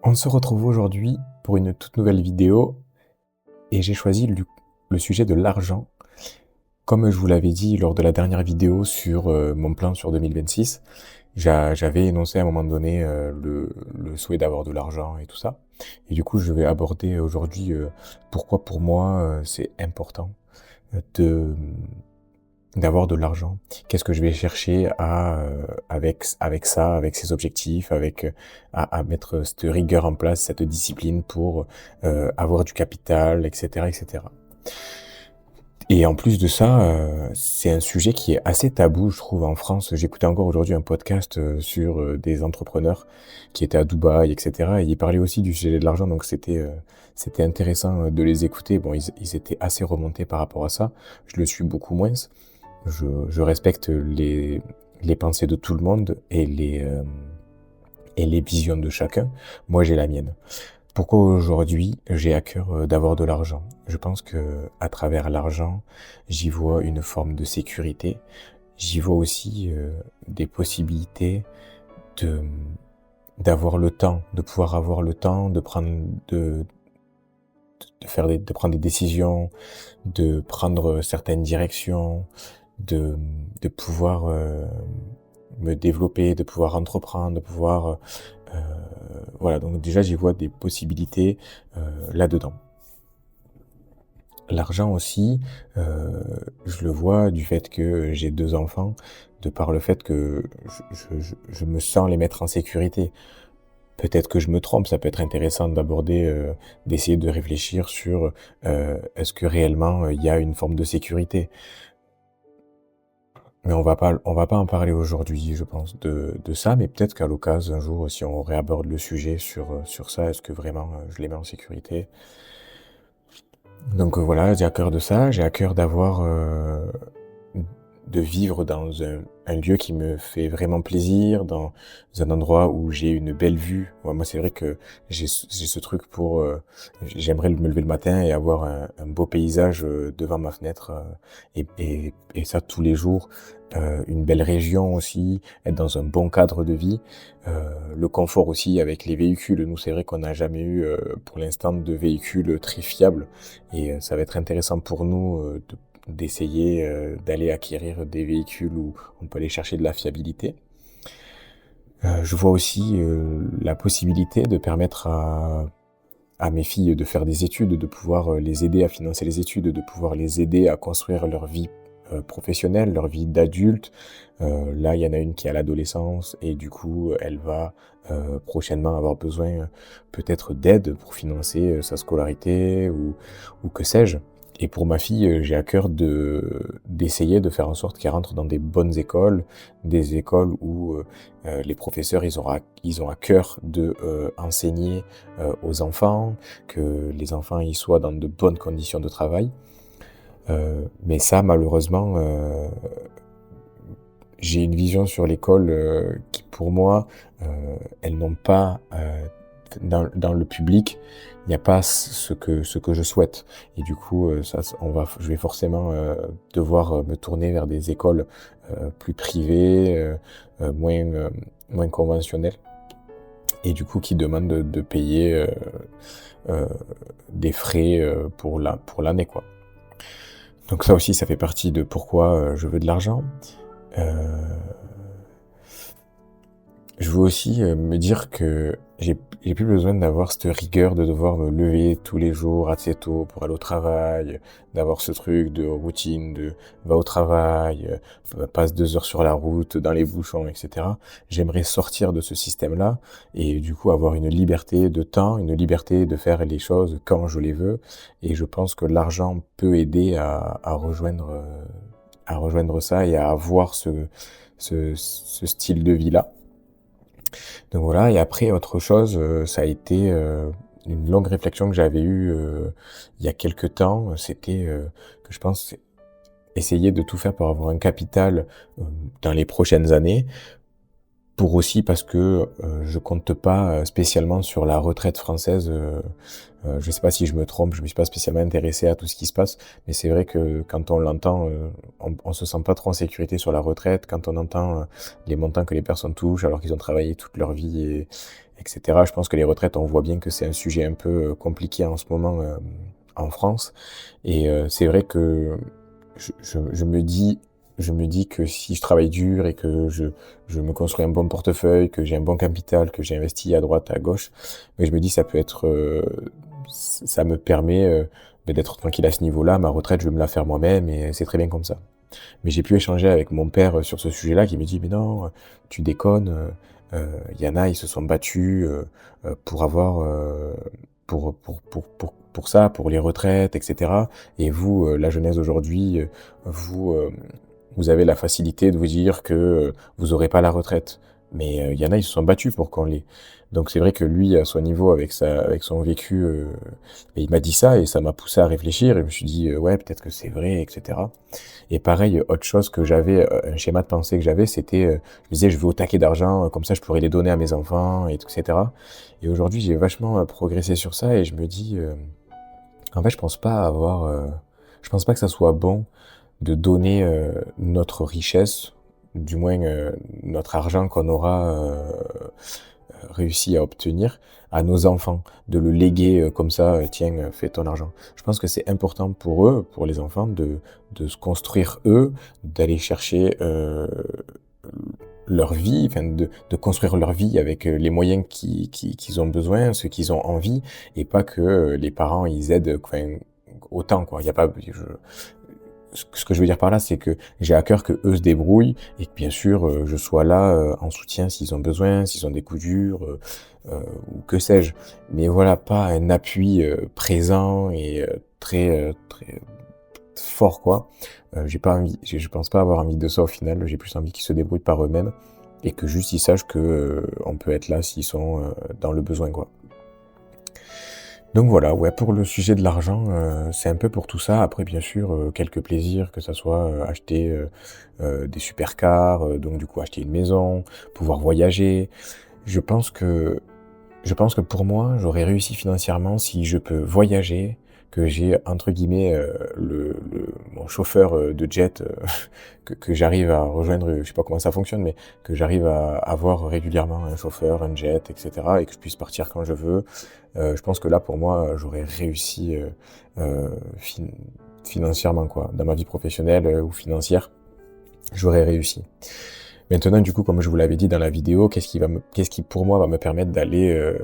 On se retrouve aujourd'hui pour une toute nouvelle vidéo et j'ai choisi le sujet de l'argent. Comme je vous l'avais dit lors de la dernière vidéo sur mon plan sur 2026, j'avais énoncé à un moment donné le souhait d'avoir de l'argent et tout ça. Et du coup, je vais aborder aujourd'hui pourquoi pour moi c'est important de d'avoir de l'argent. Qu'est-ce que je vais chercher avec ça, avec ces objectifs, à mettre cette rigueur en place, cette discipline pour avoir du capital, etc., etc. Et en plus de ça, c'est un sujet qui est assez tabou, je trouve, en France. J'écoutais encore aujourd'hui un podcast sur des entrepreneurs qui étaient à Dubaï, etc. Et ils parlaient aussi du sujet de l'argent, donc c'était intéressant de les écouter. Bon, ils étaient assez remontés par rapport à ça. Je le suis beaucoup moins. Je respecte les pensées de tout le monde et les visions de chacun. Moi, j'ai la mienne. Pourquoi aujourd'hui j'ai à cœur d'avoir de l'argent? Je pense que à travers l'argent, j'y vois une forme de sécurité. J'y vois aussi des possibilités de d'avoir le temps, de pouvoir avoir le temps de prendre de prendre des décisions, de prendre certaines directions, de de pouvoir me développer, de pouvoir entreprendre, de pouvoir voilà, donc déjà j'y vois des possibilités là-dedans. L'argent aussi, je le vois du fait que j'ai 2 enfants, de par le fait que je me sens les mettre en sécurité. Peut-être que je me trompe, ça peut être intéressant d'aborder, d'essayer de réfléchir sur, est-ce que réellement, il y a une forme de sécurité? Mais on va pas en parler aujourd'hui, je pense, de ça, mais peut-être qu'à l'occasion, un jour, si on réaborde le sujet sur ça, est-ce que vraiment, je les mets en sécurité? Donc, voilà, j'ai à cœur de ça, j'ai à cœur d'avoir, de vivre dans un lieu qui me fait vraiment plaisir, dans un endroit où j'ai une belle vue. Ouais, moi, c'est vrai que j'ai ce truc pour, j'aimerais me lever le matin et avoir un beau paysage, devant ma fenêtre, et ça tous les jours. Une belle région aussi, être dans un bon cadre de vie. Le confort aussi avec les véhicules. Nous, c'est vrai qu'on n'a jamais eu, pour l'instant, de véhicules très fiables et ça va être intéressant pour nous, d'essayer d'aller acquérir des véhicules où on peut aller chercher de la fiabilité. Je vois aussi la possibilité de permettre à mes filles de faire des études, de pouvoir les aider à financer les études, de pouvoir les aider à construire leur vie professionnelle, leur vie d'adulte. Là, il y en a une qui est à l'adolescence et du coup, elle va prochainement avoir besoin peut-être d'aide pour financer sa scolarité ou que sais-je. Et pour ma fille, j'ai à cœur d'essayer de faire en sorte qu'elle rentre dans des bonnes écoles, des écoles où les professeurs ils ont à cœur de enseigner aux enfants, que les enfants y soient dans de bonnes conditions de travail. Mais ça, malheureusement, j'ai une vision sur l'école qui, pour moi, elles n'ont pas dans le public, il n'y a pas ce que je souhaite. Et du coup, je vais forcément devoir me tourner vers des écoles plus privées, moins conventionnelles, et du coup qui demandent de payer euh, des frais pour l'année, quoi. Donc ça aussi, ça fait partie de pourquoi je veux de l'argent. Euh, Je veux aussi me dire que j'ai plus besoin d'avoir cette rigueur de devoir me lever tous les jours assez tôt pour aller au travail, d'avoir ce truc de routine de va au travail, passe 2 heures sur la route, dans les bouchons, etc. J'aimerais sortir de ce système-là et du coup avoir une liberté de temps, une liberté de faire les choses quand je les veux. Et je pense que l'argent peut aider à rejoindre ça et à avoir ce style de vie-là. Donc voilà, et après autre chose, ça a été, une longue réflexion que j'avais eue, il y a quelque temps, c'était, que je pense essayer de tout faire pour avoir un capital, dans les prochaines années. Pour aussi parce que, je compte pas, spécialement sur la retraite française, je sais pas si je me trompe, je me suis pas spécialement intéressé à tout ce qui se passe, mais c'est vrai que quand on l'entend, on se sent pas trop en sécurité sur la retraite. Quand on entend, les montants que les personnes touchent alors qu'ils ont travaillé toute leur vie etc. Je pense que les retraites, on voit bien que c'est un sujet un peu compliqué en ce moment en France. Et c'est vrai que je me dis que si je travaille dur et que je me construis un bon portefeuille, que j'ai un bon capital, que j'ai investi à droite, à gauche, mais je me dis ça peut être, ça me permet d'être tranquille à ce niveau-là. Ma retraite, je vais me la faire moi-même et c'est très bien comme ça. Mais j'ai pu échanger avec mon père sur ce sujet-là, qui me dit, mais non, tu déconnes, il y en a, ils se sont battus pour avoir, pour ça, pour les retraites, etc. Et vous, la jeunesse d'aujourd'hui, vous, vous avez la facilité de vous dire que vous aurez pas la retraite. Mais il y en a, ils se sont battus pour qu'on l'ait. Donc c'est vrai que lui, à son niveau, avec son vécu, il m'a dit ça et ça m'a poussé à réfléchir et je me suis dit, ouais, peut-être que c'est vrai, etc. Et pareil, autre chose que j'avais, un schéma de pensée que j'avais, c'était, je me disais: «Je veux au taquet d'argent, comme ça je pourrais les donner à mes enfants et tout et cetera». Et aujourd'hui, j'ai vachement, progressé sur ça et je me dis, en fait, je pense pas que ça soit bon de donner, notre richesse, du moins, notre argent qu'on aura, réussi à obtenir à nos enfants, de le léguer comme ça, tiens, fais ton argent. Je pense que c'est important pour eux, pour les enfants, de se construire eux, d'aller chercher leur vie, enfin de construire leur vie avec les moyens qu'ils ont besoin, ce qu'ils ont envie, et pas que les parents ils aident enfin, autant quoi. Il y a pas, ce que je veux dire par là, c'est que j'ai à cœur que eux se débrouillent et que bien sûr je sois là en soutien s'ils ont besoin, s'ils ont des coups durs ou que sais-je. Mais voilà, pas un appui présent et très fort quoi. J'ai pas envie, je pense pas avoir envie de ça au final. J'ai plus envie qu'ils se débrouillent par eux-mêmes et que juste ils sachent que on peut être là s'ils sont dans le besoin quoi. Donc voilà, ouais, pour le sujet de l'argent, c'est un peu pour tout ça. Après, bien sûr, quelques plaisirs, que ça soit, acheter, des supercars, donc du coup acheter une maison, pouvoir voyager. Je pense que je pense que pour moi, j'aurais réussi financièrement si je peux voyager, que j'ai entre guillemets, mon chauffeur, de jet, que j'arrive à rejoindre, je sais pas comment ça fonctionne, mais que j'arrive à avoir régulièrement un chauffeur, un jet et cetera et que je puisse partir quand je veux. Je pense que là, pour moi, j'aurais réussi, fin financièrement quoi. Dans ma vie professionnelle, ou financière, j'aurais réussi. Maintenant, du coup, comme je vous l'avais dit dans la vidéo, qu'est-ce qui pour moi va me permettre d'aller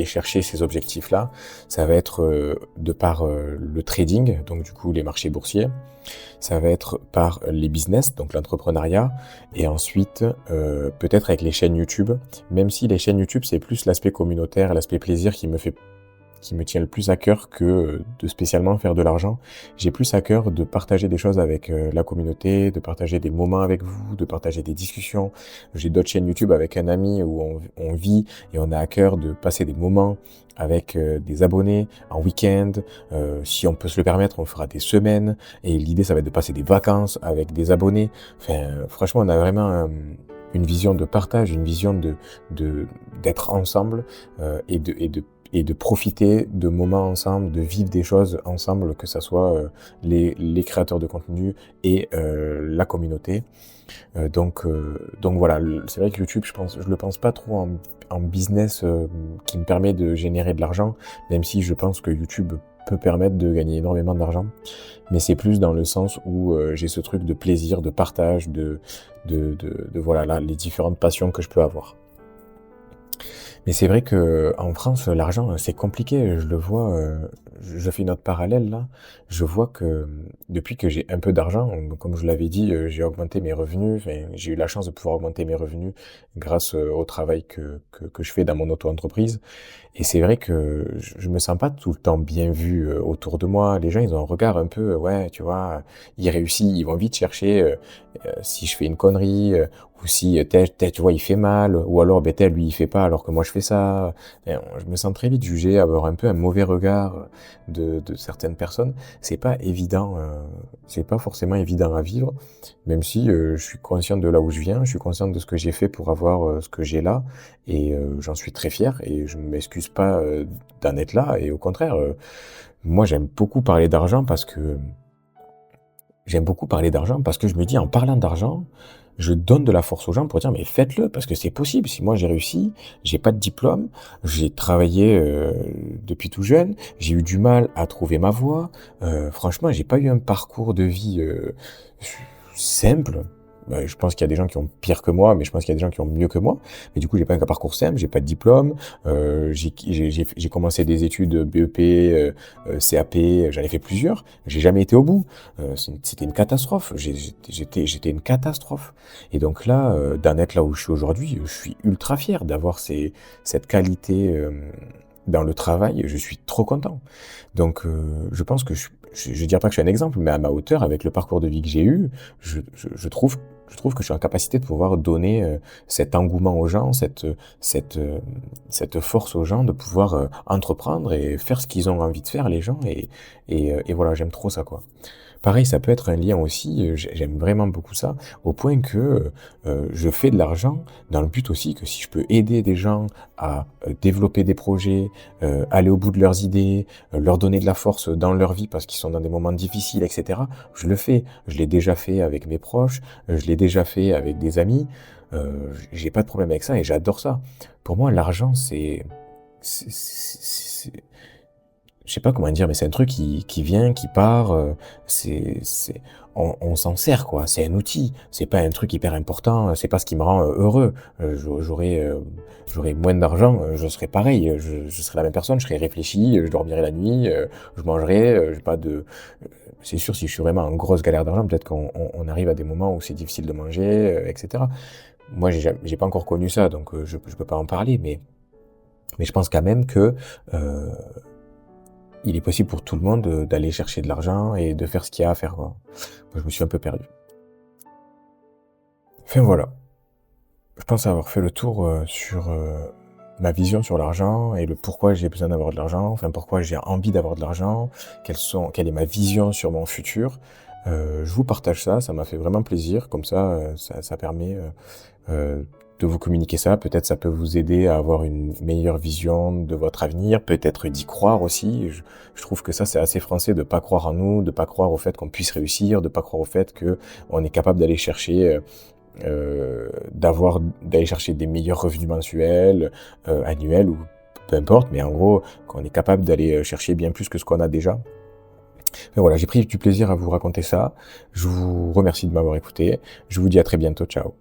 chercher ces objectifs-là? Ça va être de par le trading, donc du coup les marchés boursiers. Ça va être par les business, donc l'entrepreneuriat, et ensuite peut-être avec les chaînes YouTube. Même si les chaînes YouTube c'est plus l'aspect communautaire, l'aspect plaisir qui me tient le plus à cœur que de spécialement faire de l'argent. J'ai plus à cœur de partager des choses avec la communauté, de partager des moments avec vous, de partager des discussions. J'ai d'autres chaînes YouTube avec un ami où on vit et on a à cœur de passer des moments avec des abonnés en week-end. Si on peut se le permettre, on fera des semaines. Et l'idée, ça va être de passer des vacances avec des abonnés. Enfin, franchement, on a vraiment une vision de partage, une vision d'être ensemble et de profiter de moments ensemble, de vivre des choses ensemble, que ça soit les créateurs de contenu et la communauté. Donc voilà, c'est vrai que YouTube, je le pense pas trop en business qui me permet de générer de l'argent, même si je pense que YouTube peut permettre de gagner énormément d'argent, mais c'est plus dans le sens où j'ai ce truc de plaisir, de partage, de voilà, là, les différentes passions que je peux avoir. Mais c'est vrai que en France, l'argent, c'est compliqué. Je le vois, je fais une autre parallèle là. Je vois que depuis que j'ai un peu d'argent, donc comme je l'avais dit, j'ai augmenté mes revenus. Enfin, j'ai eu la chance de pouvoir augmenter mes revenus grâce au travail que je fais dans mon auto-entreprise. Et c'est vrai que je me sens pas tout le temps bien vu autour de moi. Les gens, ils ont un regard un peu, ouais, tu vois, il réussit, ils vont vite chercher si je fais une connerie ou si tel, tu vois, il fait mal, ou alors ben tel, lui, il fait pas alors que moi je fais ça. Et je me sens très vite jugé, avoir un peu un mauvais regard de certaines personnes. C'est pas évident, c'est pas forcément évident à vivre, même si je suis conscient de là où je viens, je suis conscient de ce que j'ai fait pour avoir ce que j'ai là, et j'en suis très fier, et je ne m'excuse pas d'en être là, et au contraire, moi j'aime beaucoup parler d'argent parce que je me dis, en parlant d'argent, je donne de la force aux gens pour dire: «Mais faites-le parce que c'est possible. Si moi j'ai réussi, j'ai pas de diplôme, j'ai travaillé, depuis tout jeune, j'ai eu du mal à trouver ma voie, franchement, j'ai pas eu un parcours de vie, simple». Je pense qu'il y a des gens qui ont pire que moi, mais je pense qu'il y a des gens qui ont mieux que moi. Mais du coup, j'ai pas un parcours simple, j'ai pas de diplôme, j'ai commencé des études BEP, CAP, j'en ai fait plusieurs, j'ai jamais été au bout. C'était une catastrophe, j'étais une catastrophe. Et donc là, d'en être là où je suis aujourd'hui, je suis ultra fier d'avoir cette qualité, dans le travail, je suis trop content. Donc, je pense que je dirais pas que je suis un exemple, mais à ma hauteur, avec le parcours de vie que j'ai eu, je trouve que je suis en capacité de pouvoir donner, cet engouement aux gens, cette, heu, cette force aux gens de pouvoir, entreprendre et faire ce qu'ils ont envie de faire les gens et voilà, j'aime trop ça, quoi. Pareil, ça peut être un lien aussi, j'aime vraiment beaucoup ça, au point que, je fais de l'argent dans le but aussi que si je peux aider des gens à, développer des projets, aller au bout de leurs idées, leur donner de la force dans leur vie parce qu'ils sont dans des moments difficiles et cetera, je le fais. Je l'ai déjà fait avec mes proches, je l'ai déjà fait avec des amis, j'ai pas de problème avec ça et j'adore ça. Pour moi, l'argent, c'est je sais pas comment dire, mais c'est un truc qui vient, qui part, c'est on s'en sert quoi, c'est un outil, c'est pas un truc hyper important, c'est pas ce qui me rend, heureux. J'aurais moins d'argent, je serais pareil, je serais la même personne, je serais réfléchi, je dormirais la nuit, je mangerais, j'ai pas de c'est sûr si je suis vraiment en grosse galère d'argent, peut-être qu'on arrive à des moments où c'est difficile de manger, et cetera. Moi, j'ai pas encore connu ça, donc je peux pas en parler, mais je pense quand même que, heu il est possible pour tout le monde, d'aller chercher de l'argent et de faire ce qu'il y a à faire, quoi. Moi, je me suis un peu perdu. Enfin, voilà. Je pense avoir fait le tour, sur, ma vision sur l'argent et le pourquoi j'ai besoin d'avoir de l'argent, enfin, pourquoi j'ai envie d'avoir de l'argent, quelle est ma vision sur mon futur. Je vous partage ça, ça m'a fait vraiment plaisir. Comme ça, ça permet, de vous communiquer ça. Peut-être ça peut vous aider à avoir une meilleure vision de votre avenir, peut-être d'y croire aussi. Je trouve que ça, c'est assez français de pas croire en nous, de pas croire au fait qu'on puisse réussir, de pas croire au fait que on est capable d'aller chercher, d'aller chercher des meilleurs revenus mensuels, annuels ou peu importe, mais en gros, qu'on est capable d'aller, chercher bien plus que ce qu'on a déjà. Et voilà, j'ai pris du plaisir à vous raconter ça. Je vous remercie de m'avoir écouté. Je vous dis à très bientôt. Ciao.